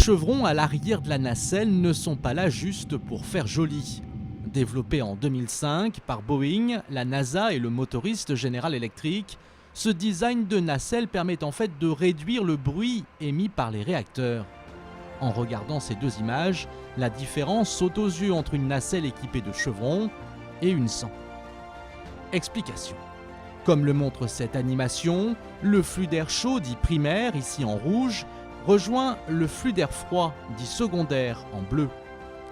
chevrons à l'arrière de la nacelle ne sont pas là juste pour faire joli. Développé en 2005 par Boeing, la NASA et le motoriste General Electric, ce design de nacelle permet en fait de réduire le bruit émis par les réacteurs. En regardant ces deux images, la différence saute aux yeux entre une nacelle équipée de chevrons et une sans. Explication. Comme le montre cette animation, le flux d'air chaud dit primaire, ici en rouge, rejoint le flux d'air froid dit secondaire en bleu.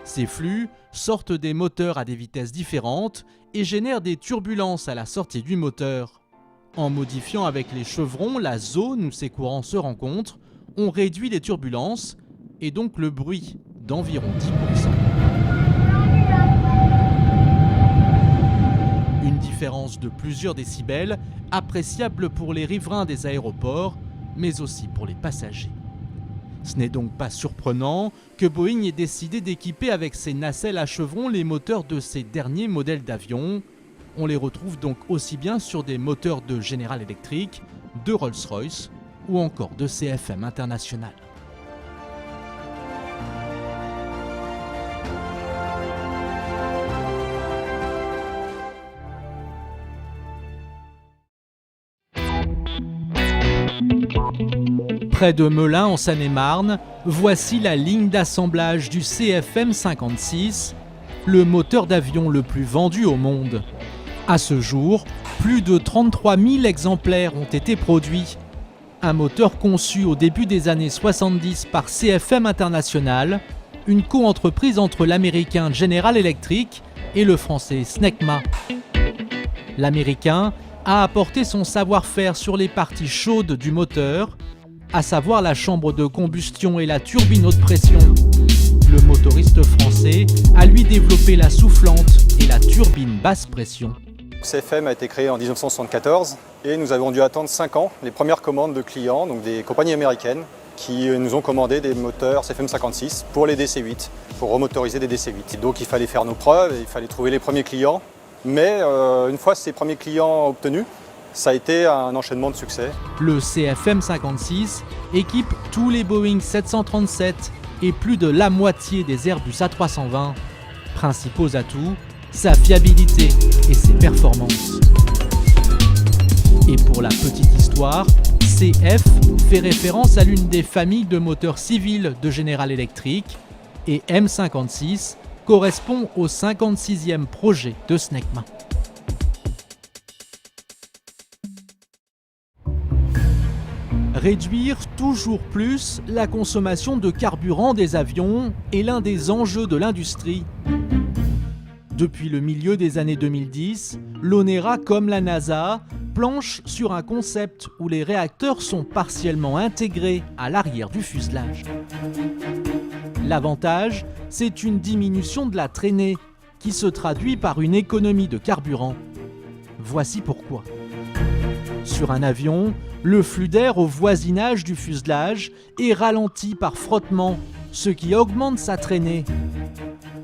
Ces flux sortent des moteurs à des vitesses différentes et génèrent des turbulences à la sortie du moteur. En modifiant avec les chevrons la zone où ces courants se rencontrent, on réduit les turbulences et donc le bruit d'environ 10%. Une différence de plusieurs décibels appréciable pour les riverains des aéroports, mais aussi pour les passagers. Ce n'est donc pas surprenant que Boeing ait décidé d'équiper avec ses nacelles à chevrons les moteurs de ses derniers modèles d'avions. On les retrouve donc aussi bien sur des moteurs de General Electric, de Rolls-Royce ou encore de CFM International. Près de Melun en Seine-et-Marne, voici la ligne d'assemblage du CFM 56, le moteur d'avion le plus vendu au monde. À ce jour, plus de 33 000 exemplaires ont été produits. Un moteur conçu au début des années 70 par CFM International, une co-entreprise entre l'américain General Electric et le français Snecma. L'américain a apporté son savoir-faire sur les parties chaudes du moteur, à savoir la chambre de combustion et la turbine haute pression. Le motoriste français a lui développé la soufflante et la turbine basse pression. CFM a été créé en 1974 et nous avons dû attendre 5 ans les premières commandes de clients, donc des compagnies américaines qui nous ont commandé des moteurs CFM 56 pour les DC-8, pour remotoriser des DC-8. Donc il fallait faire nos preuves, il fallait trouver les premiers clients, mais une fois ces premiers clients obtenus, ça a été un enchaînement de succès. Le CFM 56 équipe tous les Boeing 737 et plus de la moitié des Airbus A320. Principaux atouts, sa fiabilité et ses performances. Et pour la petite histoire, CF fait référence à l'une des familles de moteurs civils de General Electric et M56 correspond au 56e projet de Snecma. Réduire toujours plus la consommation de carburant des avions est l'un des enjeux de l'industrie. Depuis le milieu des années 2010, l'ONERA comme la NASA planchent sur un concept où les réacteurs sont partiellement intégrés à l'arrière du fuselage. L'avantage, c'est une diminution de la traînée qui se traduit par une économie de carburant. Voici pourquoi. Sur un avion, le flux d'air au voisinage du fuselage est ralenti par frottement, ce qui augmente sa traînée.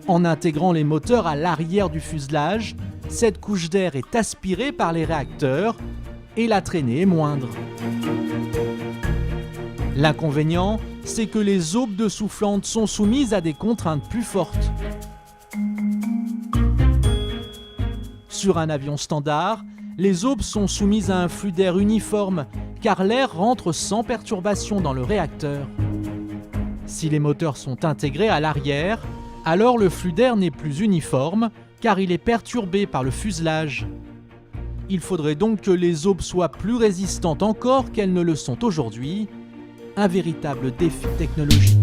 En intégrant les moteurs à l'arrière du fuselage, cette couche d'air est aspirée par les réacteurs et la traînée est moindre. L'inconvénient, c'est que les aubes de soufflante sont soumises à des contraintes plus fortes. Sur un avion standard, les aubes sont soumises à un flux d'air uniforme car l'air rentre sans perturbation dans le réacteur. Si les moteurs sont intégrés à l'arrière, alors le flux d'air n'est plus uniforme car il est perturbé par le fuselage. Il faudrait donc que les aubes soient plus résistantes encore qu'elles ne le sont aujourd'hui. Un véritable défi technologique.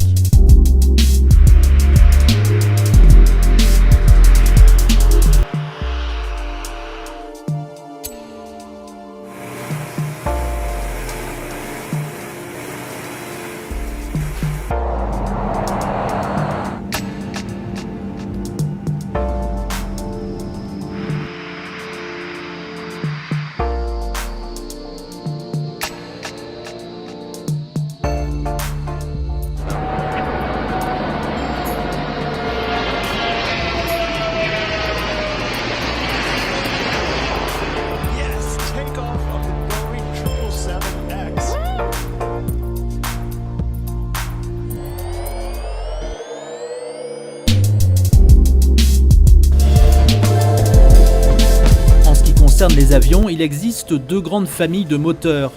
concerne les avions, il existe deux grandes familles de moteurs.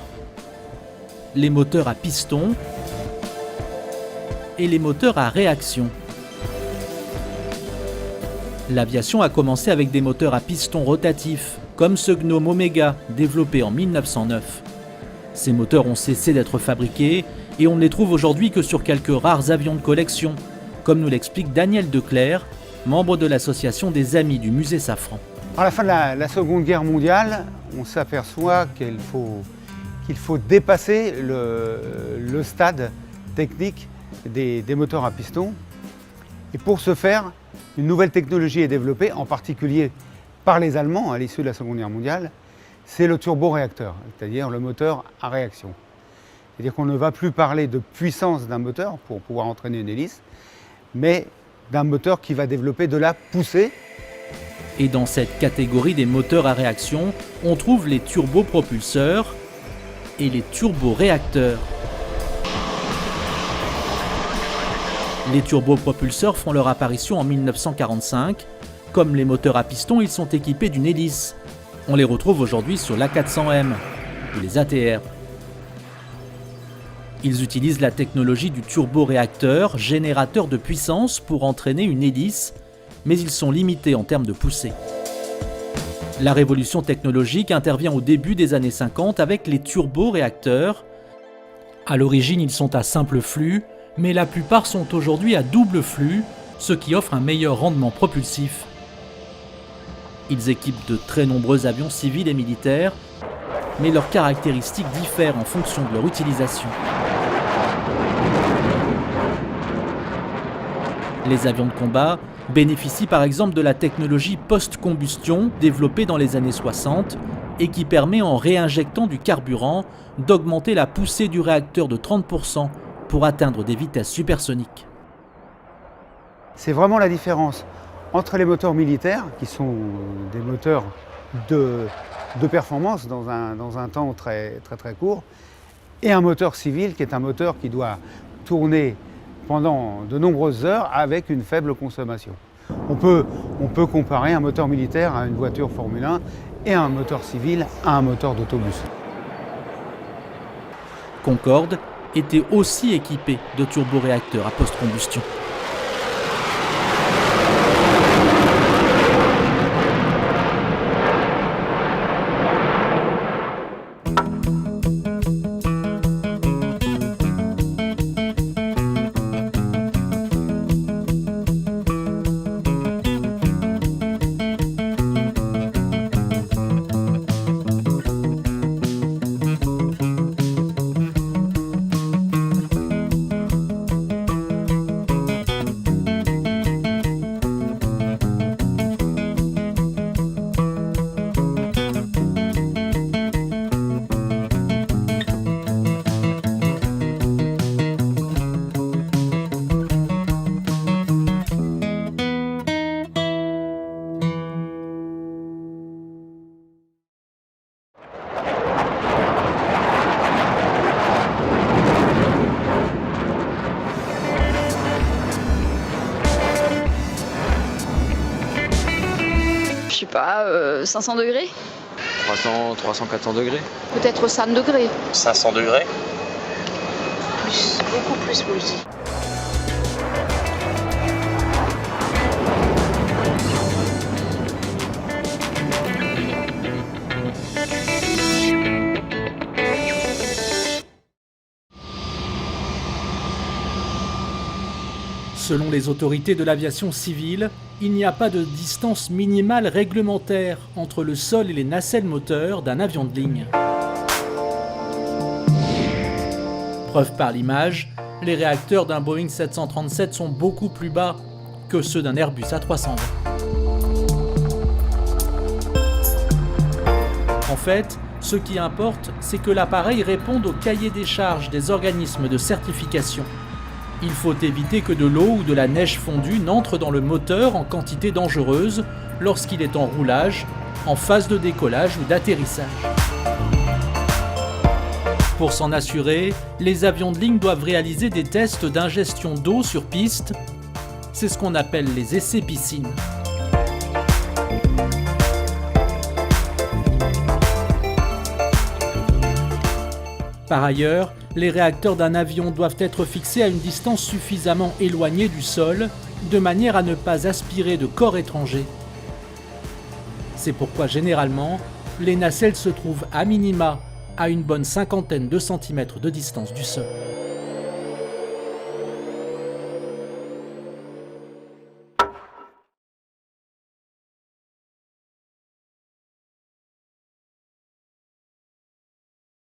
Les moteurs à piston et les moteurs à réaction. L'aviation a commencé avec des moteurs à piston rotatifs, comme ce Gnome Omega, développé en 1909. Ces moteurs ont cessé d'être fabriqués et on ne les trouve aujourd'hui que sur quelques rares avions de collection, comme nous l'explique Daniel Declercq, membre de l'association des Amis du musée Safran. À la fin de la Seconde Guerre mondiale, on s'aperçoit qu'il faut dépasser le stade technique des moteurs à piston. Et pour ce faire, une nouvelle technologie est développée, en particulier par les Allemands à l'issue de la Seconde Guerre mondiale, c'est le turboréacteur, c'est-à-dire le moteur à réaction. C'est-à-dire qu'on ne va plus parler de puissance d'un moteur pour pouvoir entraîner une hélice, mais d'un moteur qui va développer de la poussée. Et dans cette catégorie des moteurs à réaction, on trouve les turbopropulseurs et les turboréacteurs. Les turbopropulseurs font leur apparition en 1945. Comme les moteurs à piston, ils sont équipés d'une hélice. On les retrouve aujourd'hui sur l'A400M ou les ATR. Ils utilisent la technologie du turboréacteur, générateur de puissance pour entraîner une hélice, mais ils sont limités en termes de poussée. La révolution technologique intervient au début des années 50 avec les turboréacteurs. À l'origine, ils sont à simple flux, mais la plupart sont aujourd'hui à double flux, ce qui offre un meilleur rendement propulsif. Ils équipent de très nombreux avions civils et militaires, mais leurs caractéristiques diffèrent en fonction de leur utilisation. Les avions de combat bénéficient par exemple de la technologie post-combustion développée dans les années 60 et qui permet, en réinjectant du carburant, d'augmenter la poussée du réacteur de 30% pour atteindre des vitesses supersoniques. C'est vraiment la différence entre les moteurs militaires, qui sont des moteurs de performance dans un temps très court, et un moteur civil qui est un moteur qui doit tourner pendant de nombreuses heures avec une faible consommation. On peut comparer un moteur militaire à une voiture Formule 1 et un moteur civil à un moteur d'autobus. Concorde était aussi équipé de turboréacteurs à post-combustion. Je sais pas, 500 degrés 300-400 degrés. Peut-être 100 degrés. 500 degrés. Plus, beaucoup plus moi aussi. Selon les autorités de l'aviation civile, il n'y a pas de distance minimale réglementaire entre le sol et les nacelles moteurs d'un avion de ligne. Preuve par l'image, les réacteurs d'un Boeing 737 sont beaucoup plus bas que ceux d'un Airbus A320. En fait, ce qui importe, c'est que l'appareil réponde au cahier des charges des organismes de certification. Il faut éviter que de l'eau ou de la neige fondue n'entre dans le moteur en quantité dangereuse lorsqu'il est en roulage, en phase de décollage ou d'atterrissage. Pour s'en assurer, les avions de ligne doivent réaliser des tests d'ingestion d'eau sur piste. C'est ce qu'on appelle les essais piscines. Par ailleurs, les réacteurs d'un avion doivent être fixés à une distance suffisamment éloignée du sol, de manière à ne pas aspirer de corps étrangers. C'est pourquoi généralement, les nacelles se trouvent à minima à une bonne cinquantaine de centimètres de distance du sol.